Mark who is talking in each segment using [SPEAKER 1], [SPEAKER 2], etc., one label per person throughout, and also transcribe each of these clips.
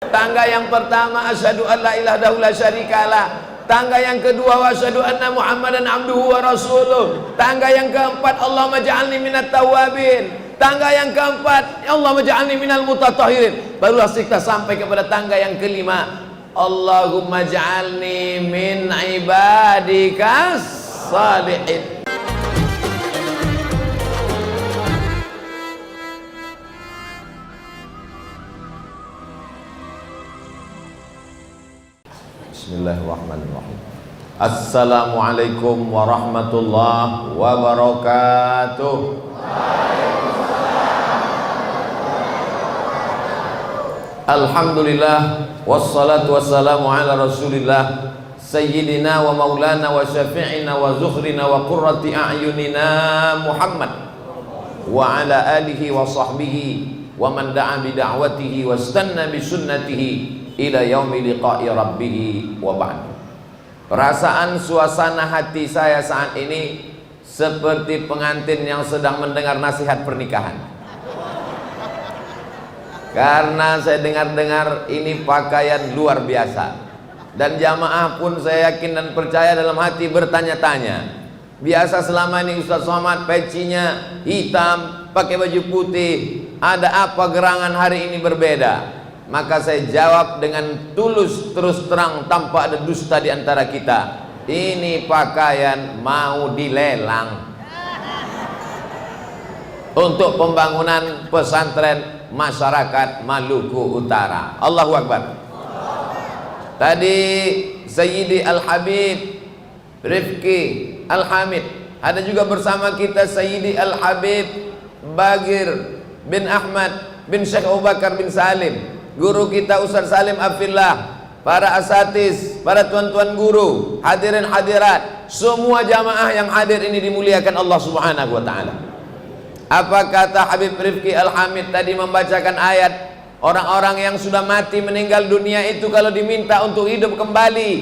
[SPEAKER 1] Tangga yang pertama asyhadu an la ilaha illallah la syarikalah. Tangga yang kedua wa asyhadu anna Muhammadan abduhu wa rasuluh. Tangga yang keempat Allahumma ja'alni minat tawabin. Tangga yang keempat Allahumma ja'alni minal mutatahhirin. Barulah kita sampai kepada tangga yang kelima, Allahumma ja'alni min ibadikas salihin. Bismillahirrahmanirrahim. Assalamualaikum warahmatullahi wabarakatuh. Alhamdulillah wassalatu wassalamu ala rasulillah sayyidina wa maulana wa syafi'ina wa zuhrina wa qurrati a'yunina Muhammad wa ala alihi wa sahbihi wa man da'a bi da'watihi wa istanna bi sunnatihi ila yaumi liqa'i rabbih wa ba'd. Perasaan suasana hati saya saat ini seperti pengantin yang sedang mendengar nasihat pernikahan. Karena saya dengar-dengar ini pakaian luar biasa, dan jamaah pun saya yakin dan percaya dalam hati bertanya-tanya. Biasa selama ini Ustaz Somad pecinya hitam, pakai baju putih, ada apa gerangan hari ini berbeda? Maka saya jawab dengan tulus, terus terang, tanpa ada dusta di antara kita. Ini pakaian mau dilelang untuk pembangunan pesantren masyarakat Maluku Utara. Allahu Akbar. Tadi Sayyidi Al-Habib Rifki Al-Hamid, ada juga bersama kita Sayyidi Al-Habib Bagir bin Ahmad bin Syekh Abu Bakar bin Salim, guru kita Ustaz Salim Afillah, para asatiz, para tuan-tuan guru, hadirin hadirat, semua jamaah yang hadir ini dimuliakan Allah Subhanahu wa taala. Apa kata Habib Rifki Al-Hamid tadi membacakan ayat, orang-orang yang sudah mati meninggal dunia itu kalau diminta untuk hidup kembali,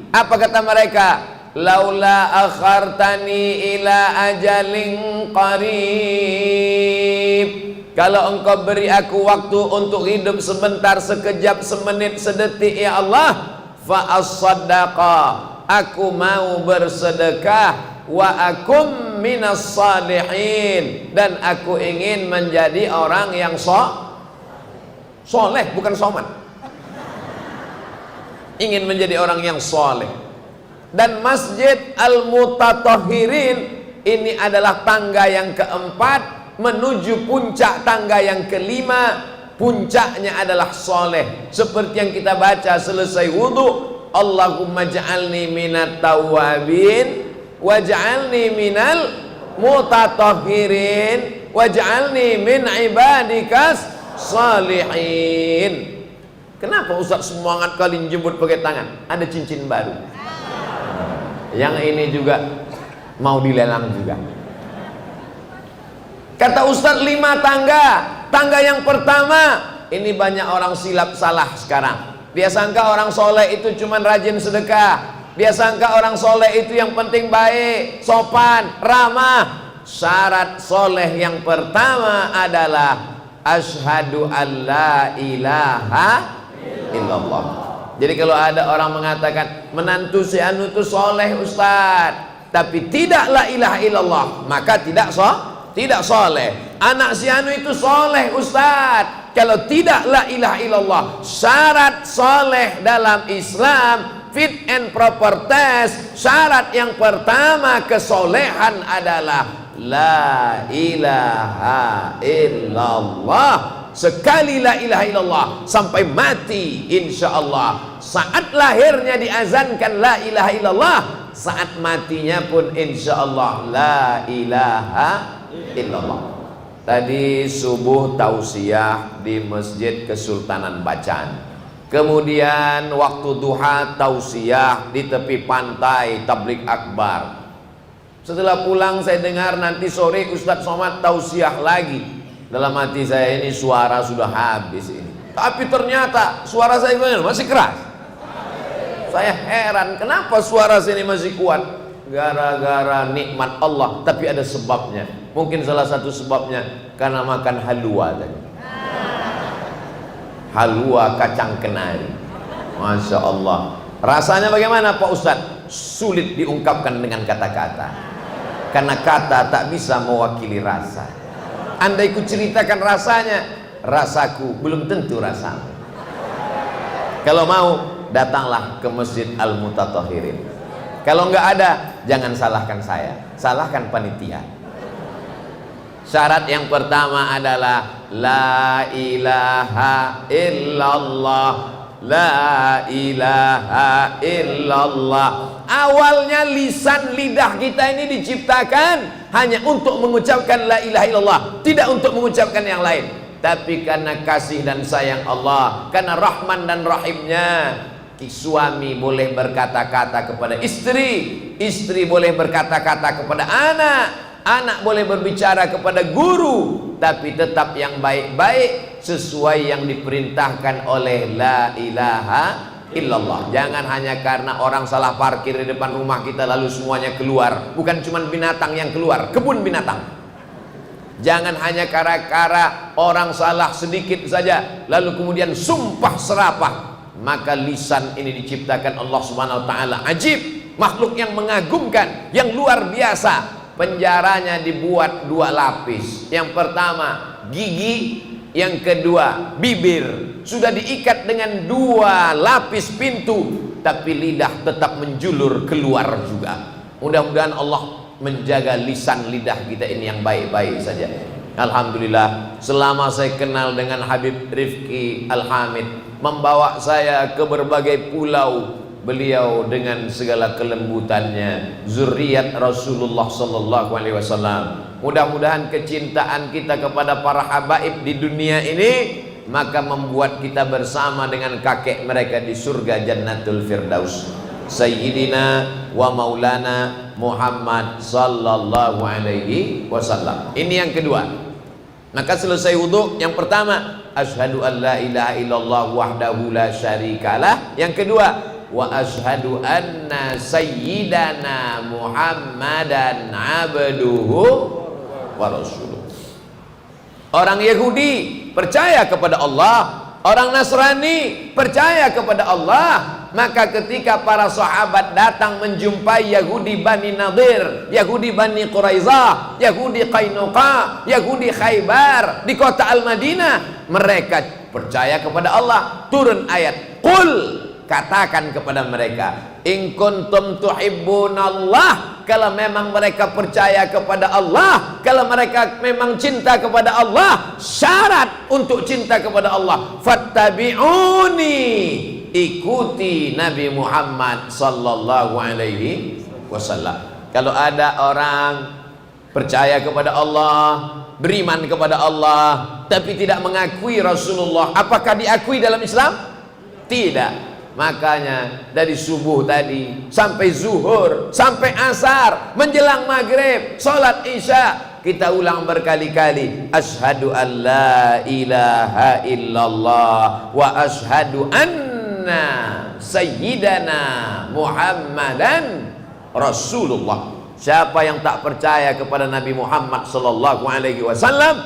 [SPEAKER 1] apa kata mereka? Laula akhartani ila ajalin qarib. Kalau engkau beri aku waktu untuk hidup sebentar, sekejap, semenit, sedetik ya Allah, fa as-saddaqa, aku mau bersedekah, wa akum minas salihin, dan aku ingin menjadi orang yang soleh, bukan somat, ingin menjadi orang yang soleh. Dan Masjid Al-Mutatahhirin ini adalah tangga yang keempat menuju puncak tangga yang kelima. Puncaknya adalah soleh, seperti yang kita baca selesai wudhu, Allahumma ja'alni minat tawabin waj'alni minal mutatahhirin waj'alni min ibadikas salihin. Kenapa Ustaz semangat kali jemput pakai tangan? Ada cincin baru. Yang ini juga mau dilelang juga. Kata Ustaz 5 tangga. Tangga yang pertama, ini banyak orang silap salah sekarang. Dia sangka orang soleh itu cuman rajin sedekah. Dia sangka orang soleh itu yang penting baik, sopan, ramah. Syarat soleh yang pertama adalah asyhadu an la ilaha illallah. Jadi kalau ada orang mengatakan menantu si anu itu soleh Ustaz, tapi tidak la ilaha illallah, maka tidak soleh. Anak si anu itu soleh Ustaz, kalau tidak la ilaha illallah. Syarat soleh dalam Islam, fit and proper test, syarat yang pertama kesolehan adalah la ilaha illallah. Sekali la ilaha illallah sampai mati insyaallah. Saat lahirnya diazankan la ilaha illallah, saat matinya pun insyaallah la ilaha illallah. Tadi subuh tausiah di Masjid Kesultanan Bacaan. Kemudian waktu duha tausiah di tepi pantai Tabligh Akbar. Setelah pulang saya dengar nanti sore Ustadz Somad tausiah lagi. Dalam hati saya ini suara sudah habis ini. Tapi ternyata suara saya masih keras. Saya heran kenapa suara saya ini masih kuat. Gara-gara nikmat Allah, tapi ada sebabnya. Mungkin salah satu sebabnya karena makan halwa tadi. halwa kacang kenari. Masya Allah. Rasanya bagaimana Pak Ustadz? Sulit diungkapkan dengan kata-kata, karena kata tak bisa mewakili rasa. Andai ku ceritakan rasanya, rasaku belum tentu rasamu. Kalau mau, datanglah ke Masjid Al-Mutatahhirin. Kalau nggak ada, jangan salahkan saya, salahkan panitia. Syarat yang pertama adalah la ilaha illallah, la ilaha illallah. Awalnya lisan lidah kita ini diciptakan hanya untuk mengucapkan la ilaha illallah, tidak untuk mengucapkan yang lain. Tapi karena kasih dan sayang Allah, karena rahman dan rahimnya, suami boleh berkata-kata kepada istri, istri boleh berkata-kata kepada anak, anak boleh berbicara kepada guru, tapi tetap yang baik-baik sesuai yang diperintahkan oleh la ilaha illallah. Jangan hanya karena orang salah parkir di depan rumah kita lalu semuanya keluar. Bukan cuma binatang yang keluar, kebun binatang. Jangan hanya gara-gara orang salah sedikit saja lalu kemudian sumpah serapah. Maka lisan ini diciptakan Allah Subhanahu wa taala ajib, makhluk yang mengagumkan, yang luar biasa. Penjaranya dibuat 2 lapis. Yang pertama gigi, yang kedua bibir. Sudah diikat dengan 2 lapis pintu, tapi lidah tetap menjulur keluar juga. Mudah-mudahan Allah menjaga lisan lidah kita ini yang baik-baik saja. Alhamdulillah, selama saya kenal dengan Habib Rifki Al-Hamid, membawa saya ke berbagai pulau, beliau dengan segala kelembutannya, zuriat Rasulullah sallallahu alaihi wasallam. Mudah-mudahan kecintaan kita kepada para habaib di dunia ini maka membuat kita bersama dengan kakek mereka di surga Jannatul Firdaus, Sayyidina wa Maulana Muhammad sallallahu alaihi wasallam. Ini yang kedua. Maka selesai wudhu, yang pertama asyhadu an la ilaha illallah wahdahu la syarikalah. Yang kedua, wa asyhadu anna sayyidana Muhammadan abduhu wa rasuluh. Orang Yahudi percaya kepada Allah, orang Nasrani percaya kepada Allah. Maka ketika para sahabat datang menjumpai Yahudi Bani Nadir, Yahudi Bani Quraizah, Yahudi Qainuqa, Yahudi Khaybar di kota Al-Madinah, mereka percaya kepada Allah. Turun ayat, qul, katakan kepada mereka, in kuntum tuhibbunallah, kalau memang mereka percaya kepada Allah, kalau mereka memang cinta kepada Allah, syarat untuk cinta kepada Allah, fattabi'uni, ikuti Nabi Muhammad sallallahu alaihi wasallam. Kalau ada orang percaya kepada Allah, beriman kepada Allah, tapi tidak mengakui Rasulullah, apakah diakui dalam Islam? Tidak. Makanya dari subuh tadi sampai zuhur, sampai asar, menjelang maghrib, sholat isya, kita ulang berkali-kali, asyhadu an la ilaha illallah wa asyhadu anna sayyidana Muhammadan Rasulullah. Siapa yang tak percaya kepada Nabi Muhammad sallallahu alaihi wasallam,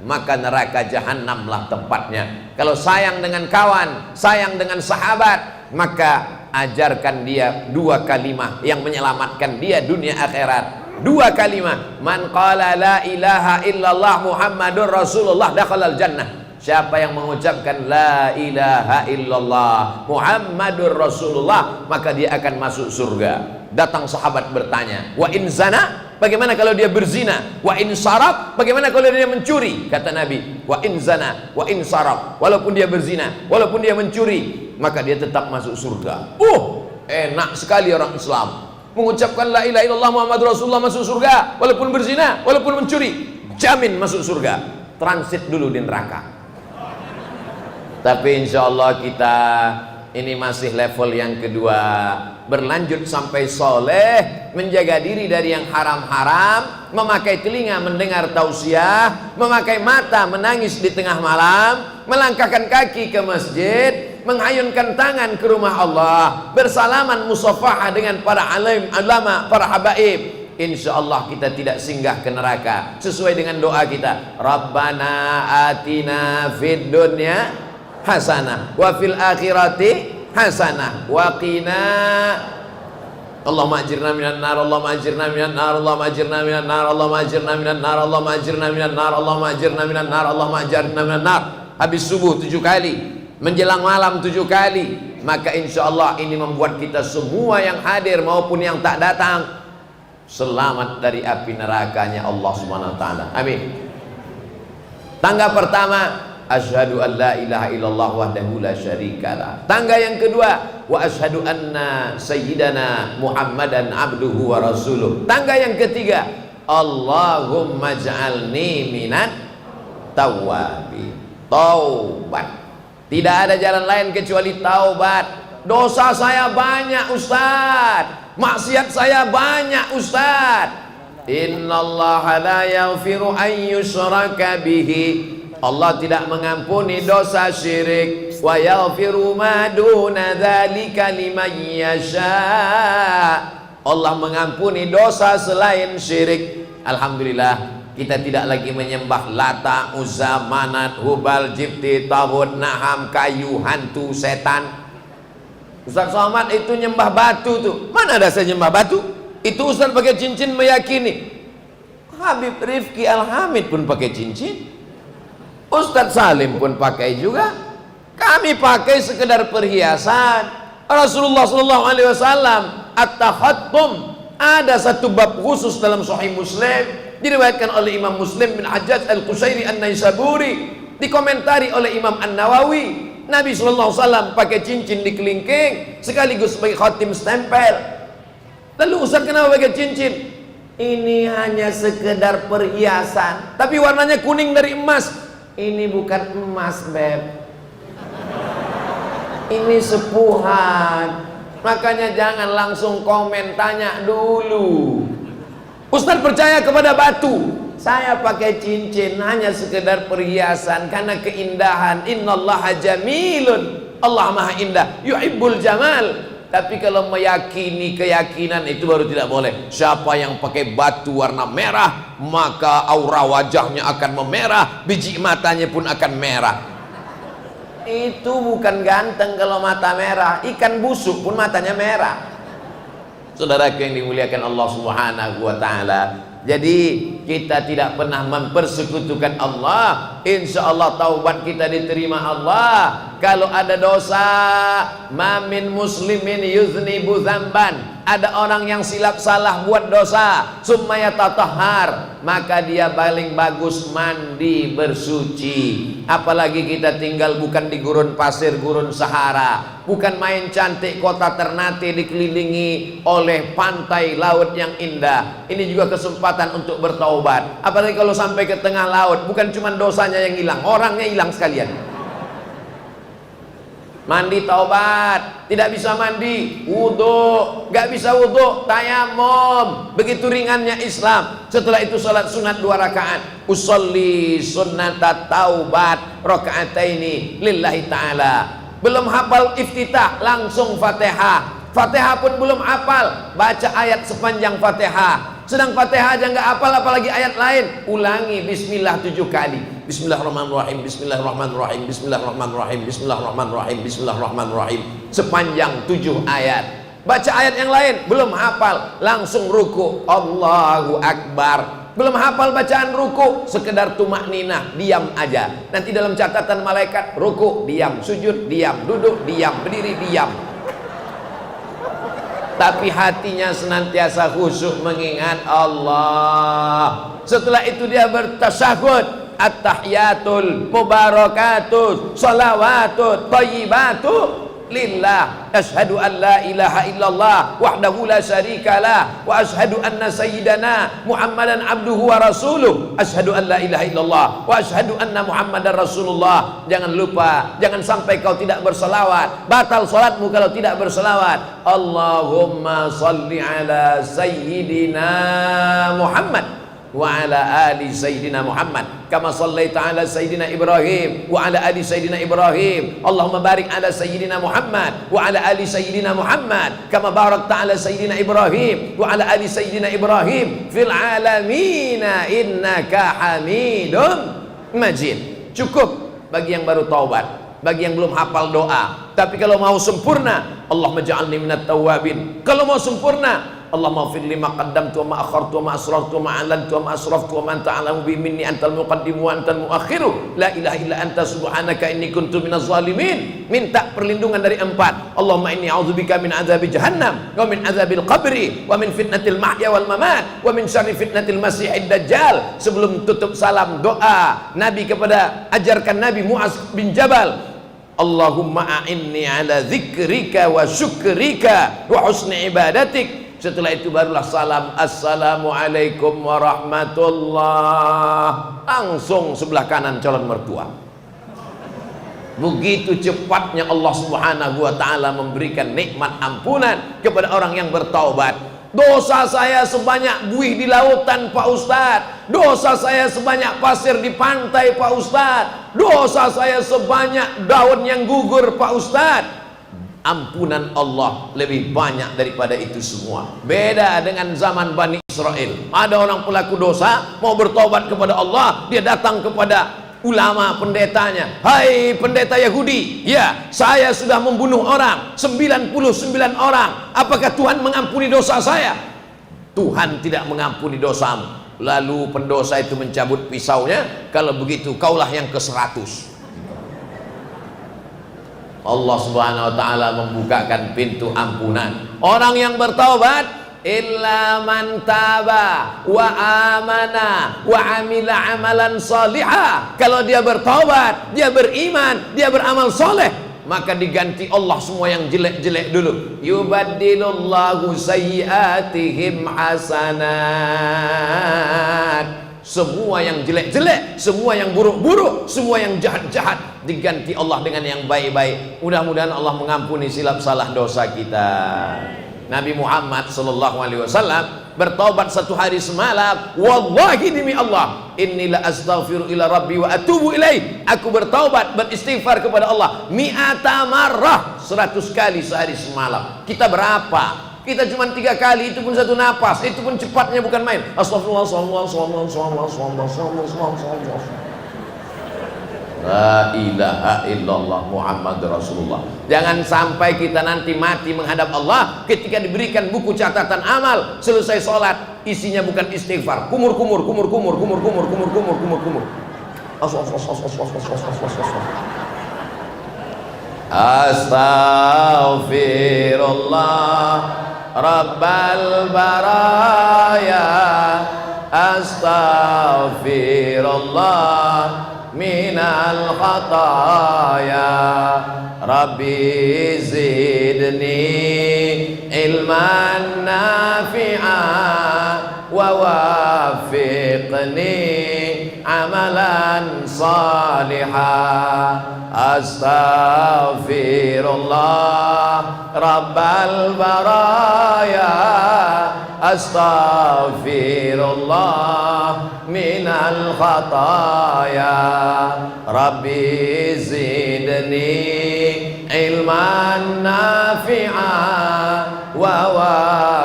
[SPEAKER 1] maka neraka jahanamlah tempatnya. Kalau sayang dengan kawan, sayang dengan sahabat, maka ajarkan dia 2 kalimah yang menyelamatkan dia dunia akhirat. 2 kalimah, man qala la ilaha illallah Muhammadur Rasulullah dakhalal jannah. Siapa yang mengucapkan la ilaha illallah Muhammadur Rasulullah, maka dia akan masuk surga. Datang sahabat bertanya, wa in zana, bagaimana kalau dia berzina? Wa in sarab, bagaimana kalau dia mencuri? Kata Nabi, wa in zana, wa in sarab, walaupun dia berzina, walaupun dia mencuri, maka dia tetap masuk surga. Enak sekali orang Islam mengucapkan la ilaha illallah Muhammadur Rasulullah, masuk surga, walaupun berzina, walaupun mencuri, jamin masuk surga. Transit dulu di neraka. Tapi insya Allah kita ini masih level yang kedua, berlanjut sampai soleh, menjaga diri dari yang haram-haram, memakai telinga mendengar tausiah, memakai mata menangis di tengah malam, melangkahkan kaki ke masjid, menghayunkan tangan ke rumah Allah, bersalaman musafahah dengan para alim, ulama, para habaib. Insya Allah kita tidak singgah ke neraka, sesuai dengan doa kita, Rabbana atina fid dunya hasanah wa fil akhirati hasanah wa qina Allahumma ajirna minan nar Allahumma ajirna minan nar Allahumma ajirna minan nar Allahumma ajirna minan nar Allahumma ajirna minan nar Allahumma ajirna minan nar Allahumma ajirna minan nar. Habis subuh 7 kali, menjelang malam 7 kali. Maka insya Allah ini membuat kita semua yang hadir maupun yang tak datang selamat dari api nerakanya Allah Subhanahu wa taala. Amin. Tangga pertama, asyhadu an la ilaha illallah wahdahu la syarikalah. Tangga yang kedua, wa asyhadu anna sayyidana Muhammadan abduhu wa rasuluh. Tangga yang ketiga, Allahumma ja'alni minat tawwabin. Taubat. Tidak ada jalan lain kecuali taubat. Dosa saya banyak, Ustaz. Maksiat saya banyak, Ustaz. Innallaha la yaghfiru an yushraka bihi. Allah tidak mengampuni dosa syirik. Wa yaghfiru ma duna dzalika liman yasha. Allah mengampuni dosa selain syirik. Alhamdulillah, kita tidak lagi menyembah Lata, Uzza, Manat, Hubal, Jibti, Taghut, Naham, kayu, hantu, setan. Ustaz Somad itu nyembah batu tuh. Mana ada saya nyembah batu? Itu Ustaz pakai cincin meyakini. Habib Rifki Al-Hamid pun pakai cincin. Ustaz Salim pun pakai juga. Kami pakai sekedar perhiasan. Rasulullah SAW at-takhattum, ada satu bab khusus dalam Sahih Muslim, diriwayatkan oleh Imam Muslim bin Hajjaj Al-Qusairi An-Naisaburi, dikomentari oleh Imam An-Nawawi. Nabi SAW pakai cincin di kelingking sekaligus sebagai khatim stempel. Lalu Ustaz kenapa pakai cincin? Ini hanya sekedar perhiasan, tapi warnanya kuning dari emas. Ini bukan emas, Beb. Ini sepuhan. Makanya jangan langsung komen, tanya dulu. Ustaz percaya kepada batu. Saya pakai cincin hanya sekedar perhiasan karena keindahan. Innallaha jamilun. Allah maha indah, yuhibbul jamal. Tapi kalau meyakini keyakinan itu baru tidak boleh. Siapa yang pakai batu warna merah, maka aura wajahnya akan memerah, biji matanya pun akan merah. Itu bukan ganteng kalau mata merah. Ikan busuk pun matanya merah. Saudaraku yang dimuliakan Allah Subhanahu wa taala, jadi kita tidak pernah mempersekutukan Allah. Insya Allah taubat kita diterima Allah. Kalau ada dosa, mamin muslimin yuznibu dzamban, ada orang yang silap salah buat dosa, summa yatatahhar, maka dia paling bagus mandi bersuci. Apalagi kita tinggal bukan di gurun pasir, gurun Sahara, bukan main cantik kota Ternate dikelilingi oleh pantai laut yang indah. Ini juga kesempatan untuk bertaubat. Apalagi kalau sampai ke tengah laut, bukan cuma dosanya yang hilang, orangnya hilang sekalian. Mandi taubat, tidak bisa mandi, wudhu, gak bisa wudhu, tayamum. Begitu ringannya Islam. Setelah itu salat sunat 2 rakaat. Usolli sunnata taubat rakaataini lillahi ta'ala. Belum hafal iftitah, langsung Fatihah. Fatihah pun belum hafal, baca ayat sepanjang Fatihah. Sedang Fatihah aja nggak hafal, apalagi ayat lain. Ulangi Bismillah 7 kali. Bismillahirrahmanirrahim, Bismillahirrahmanirrahim, Bismillahirrahmanirrahim, Bismillahirrahmanirrahim, Bismillahirrahmanirrahim. Sepanjang 7 ayat. Baca ayat yang lain, belum hafal, langsung ruku. Allahu Akbar. Belum hafal bacaan ruku, sekedar tumakninah, diam aja. Nanti dalam catatan malaikat, ruku, diam, sujud, diam, duduk, diam, berdiri, diam. Tapi hatinya senantiasa khusyuk mengingat Allah. Setelah itu dia bertasyahud, at-tahiyatul mubarakatuh salawatut thayyibatu lillah, asyhadu an la ilaha illallah wahdahu la syarikalah wa asyhadu anna sayyidana Muhammadan abduhu wa rasuluh, asyhadu an la ilaha illallah wa asyhadu anna Muhammadan rasulullah. Jangan lupa, jangan sampai kau tidak berselawat, batal salatmu kalau tidak berselawat. Allahumma salli ala sayyidina Muhammad wa ala ali sayyidina Muhammad kama sallaita ala sayyidina Ibrahim wa ala ali sayyidina Ibrahim. Allahumma barik ala sayyidina Muhammad wa ala ali sayyidina Muhammad kama barakta ala sayyidina Ibrahim wa ala ali sayyidina Ibrahim fil alamina innaka hamidun majid. Cukup bagi yang baru taubat. bagi yang belum hafal doa. Tapi kalau mau sempurna, Allahumma ja'alni minat tawwabin. Kalau mau sempurna, Allahumma ighfir li ma qaddamtu wa ma akhartu wa ma asrartu wa ma a'lantu wa ma asraftu wa ma anta a'lamu bi minni antal muqaddim wa antal muakhiru la ilaha illa anta subhanaka inni kuntu minaz zalimin. Minta perlindungan dari 4. Allahumma inni a'udzubika min azabi jahannam wa min azabil qabri wa min fitnatil mahya wal mamat wa min syarri fitnatil masiihid dajjal. Sebelum tutup salam, doa Nabi kepada, ajarkan Nabi Mu'az bin Jabal, Allahumma a'inni ala dzikrika wa syukrika wa husni ibadatik. Setelah itu barulah salam, assalamualaikum warahmatullah. Langsung sebelah kanan calon mertua. Begitu cepatnya Allah subhanahu wa ta'ala memberikan nikmat ampunan kepada orang yang bertaubat. Dosa saya sebanyak buih di lautan Pak Ustadz, dosa saya sebanyak pasir di pantai Pak Ustadz, dosa saya sebanyak daun yang gugur Pak Ustadz. Ampunan Allah lebih banyak daripada itu semua. Beda dengan zaman Bani Israel. Ada orang pelaku dosa mau bertobat kepada Allah, dia datang kepada ulama pendetanya, hai pendeta Yahudi, ya saya sudah membunuh orang 99 orang, apakah Tuhan mengampuni dosa saya? Tuhan tidak mengampuni dosamu. Lalu pendosa itu mencabut pisaunya, kalau begitu kaulah yang ke-100. Allah subhanahu wa ta'ala membukakan pintu ampunan. Orang yang bertaubat, illa man taba wa amana wa amila amalan salihah. Kalau dia bertaubat, dia beriman, dia beramal soleh, maka diganti Allah semua yang jelek-jelek dulu. Yubaddilullahu sayyiatihim hasanat. Semua yang jelek-jelek, semua yang buruk-buruk, semua yang jahat-jahat diganti Allah dengan yang baik-baik. Mudah-mudahan Allah mengampuni silap salah dosa kita. Nabi Muhammad SAW bertaubat 1 hari semalam. Wallahi demi Allah, innila astaghfiru ila rabbi wa atubu ilaih. Aku bertaubat, beristighfar kepada Allah mi'ata marrah, 100 kali sehari semalam. Kita berapa? Kita cuma 3 kali, itu pun 1 napas, itu pun cepatnya bukan main. Astagfirullah, la ilaha illallah Muhammad Rasulullah. Jangan sampai kita nanti mati menghadap Allah, ketika diberikan buku catatan amal, selesai sholat isinya bukan istighfar, kumur. Astaghfirullah Rabbal baraya, astaghfirullah minal khataya, Rabbi zidni ilman nafi'a wa wafiqni amalan salihah. Astaghfirullah Rabbal baraya, astaghfirullah minal khataya, Rabbi zidni ilman nafi'a wa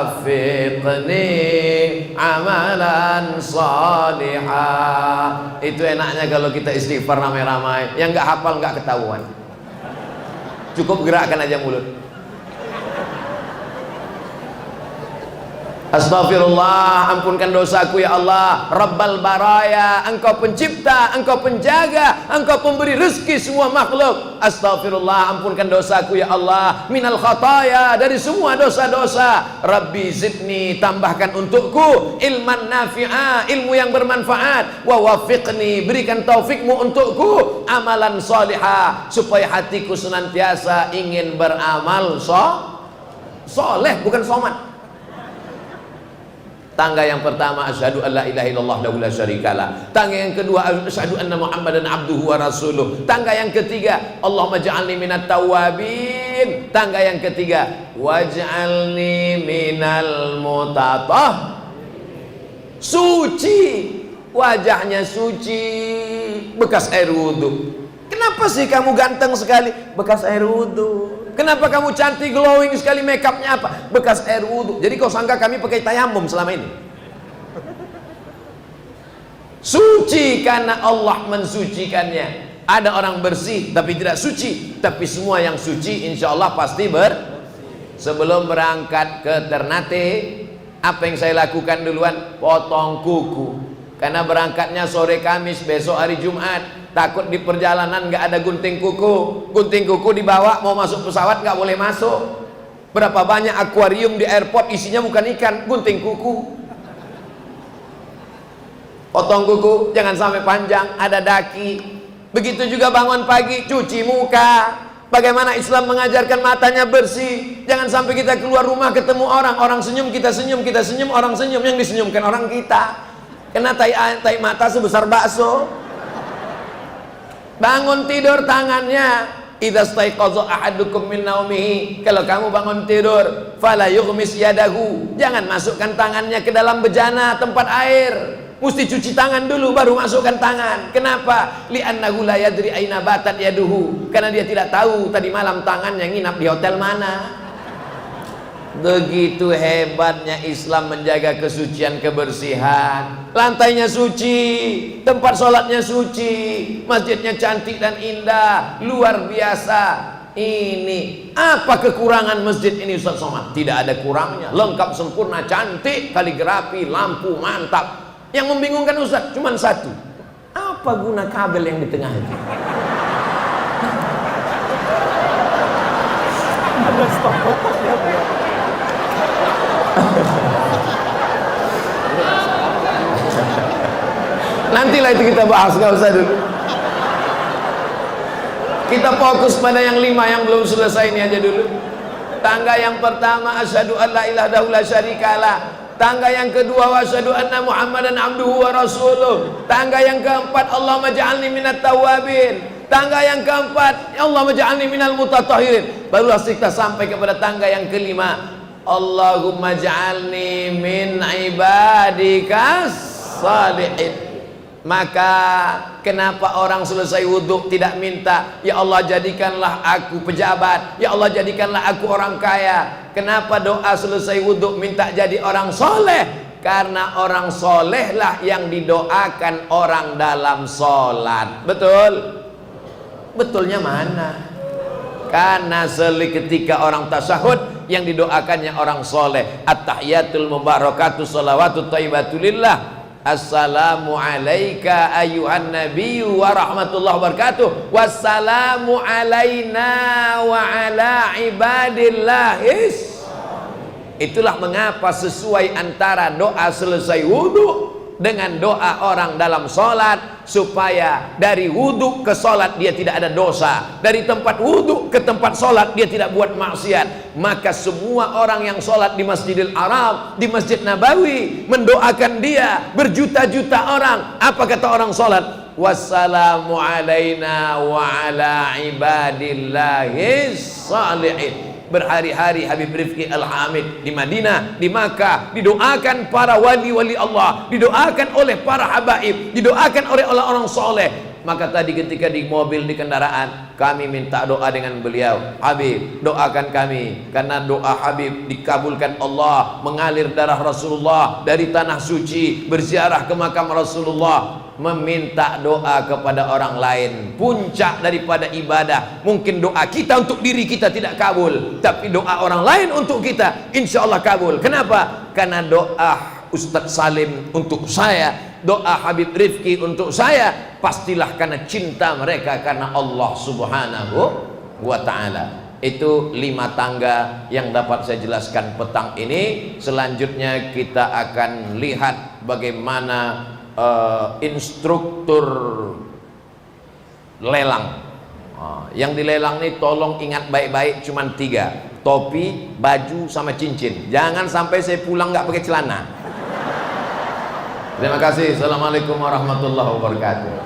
[SPEAKER 1] wafiqni amalan salihah. Itu enaknya kalau kita istighfar ramai-ramai. Yang nggak hafal nggak ketahuan, cukup gerakkan aja mulut. Astaghfirullah, ampunkan dosaku ya Allah. Rabbal baraya, engkau pencipta, engkau penjaga, engkau pemberi rezeki semua makhluk. Astaghfirullah, ampunkan dosaku ya Allah. Minal khataya, dari semua dosa-dosa. Rabbi zidni, tambahkan untukku ilman nafi'a, ilmu yang bermanfaat. Wa wafiqni, berikan taufikmu untukku amalan salihah, supaya hatiku senantiasa ingin beramal soleh, bukan somat. Tangga yang pertama, asyhadu an la ilaha illallah wa la syarikalah. Tangga yang kedua, asyhadu anna muhammadan abduhu wa rasuluh. Tangga yang ketiga, Allahumma ja'alni minat tawwabin. Tangga yang ketiga, waj'alni minal mutatah. Suci, wajahnya suci, bekas air wudhu. Kenapa sih kamu ganteng sekali? Bekas air wudhu. Kenapa kamu cantik glowing sekali, make upnya apa? Bekas air wudhu. Jadi kau sangka kami pakai tayamum selama ini? Suci karena Allah mensucikannya. Ada orang bersih tapi tidak suci, tapi semua yang suci insya Allah pasti Sebelum berangkat ke Ternate, apa yang saya lakukan duluan? Potong kuku. Karena berangkatnya sore Kamis, besok hari Jumat. Takut di perjalanan nggak ada gunting kuku. Gunting kuku dibawa, mau masuk pesawat nggak boleh masuk. Berapa banyak akuarium di airport isinya bukan ikan, gunting kuku. Potong kuku, jangan sampai panjang, ada daki. Begitu juga bangun pagi, cuci muka. Bagaimana Islam mengajarkan matanya bersih. Jangan sampai kita keluar rumah ketemu orang, orang senyum, kita senyum, kita senyum, orang senyum, yang disenyumkan orang kita. Kena tai mata sebesar bakso. Bangun tidur tangannya, idza staiqadha ahadukum min naumihi, kalau kamu bangun tidur, fala yughmis yadahu, jangan masukkan tangannya ke dalam bejana tempat air. Mesti cuci tangan dulu baru masukkan tangan. Kenapa? Li'annahu la yadri aina batat yaduhu, karena dia tidak tahu tadi malam tangannya nginap di hotel mana. Begitu hebatnya Islam menjaga kesucian, kebersihan. Lantainya suci, tempat sholatnya suci, masjidnya cantik dan indah, luar biasa. Ini apa kekurangan masjid ini Ustaz Somad? Tidak ada kurangnya, lengkap sempurna, cantik, kaligrafi, lampu mantap. Yang membingungkan Ustaz cuma satu, apa guna kabel yang di tengah itu? Nantilah itu kita bahas, gak usah dulu. Kita fokus pada yang 5 yang belum selesai ini aja dulu. Tangga yang pertama, asyhadu an la ilaha illallah syarikalah. Tangga yang kedua, wa asyhadu anna Muhammadan abduhu wa rasuluh. Tangga yang keempat, Allahumma ja'alni minat tawabin. Tangga yang keempat, Allahumma ja'alni minal mutatahhirin. Barulah kita sampai kepada tangga yang kelima, Allahumma ja'alni min ibadikas salihin. Maka kenapa orang selesai wudhu tidak minta, ya Allah jadikanlah aku pejabat, ya Allah jadikanlah aku orang kaya? Kenapa doa selesai wudhu minta jadi orang soleh? Karena orang soleh lah yang didoakan orang dalam sholat. Betul? Betulnya mana? Karena ketika orang tasyahud yang didoakannya orang soleh, at-tahiyatul mubarakatuh salawatut thayyibatulillah, assalamu alayka ayuhan nabiyyu wa rahmatullahi wabarakatuh, wassalamu alayna wa ala ibadillahis. Itulah mengapa sesuai antara doa selesai wudhu dengan doa orang dalam sholat, supaya dari wudhu ke sholat dia tidak ada dosa, dari tempat wudhu ke tempat sholat dia tidak buat maksiat. Maka semua orang yang sholat di Masjidil Haram, di Masjid Nabawi, mendoakan dia, berjuta-juta orang. Apa kata orang sholat? Wassalamu alaina wa ala ibadillahis salihin. Berhari-hari Habib Rifki Al-Hamid di Madinah, di Makkah, didoakan para wali-wali Allah, didoakan oleh para habaib, didoakan oleh orang soleh. Maka tadi ketika di mobil, di kendaraan, kami minta doa dengan beliau, Habib doakan kami, karena doa Habib dikabulkan Allah, mengalir darah Rasulullah dari tanah suci, berziarah ke makam Rasulullah. Meminta doa kepada orang lain puncak daripada ibadah. Mungkin doa kita untuk diri kita tidak kabul, tapi doa orang lain untuk kita insya Allah kabul. Kenapa? Karena doa Ustadz Salim untuk saya, doa Habib Rifki untuk saya, pastilah karena cinta mereka karena Allah Subhanahu wa ta'ala. Itu 5 tangga yang dapat saya jelaskan petang ini. Selanjutnya kita akan lihat bagaimana instruktur lelang. Yang dilelang ini tolong ingat baik-baik, cuman 3: topi, baju, sama cincin. Jangan sampai saya pulang nggak pakai celana. Terima kasih. Assalamualaikum warahmatullahi wabarakatuh.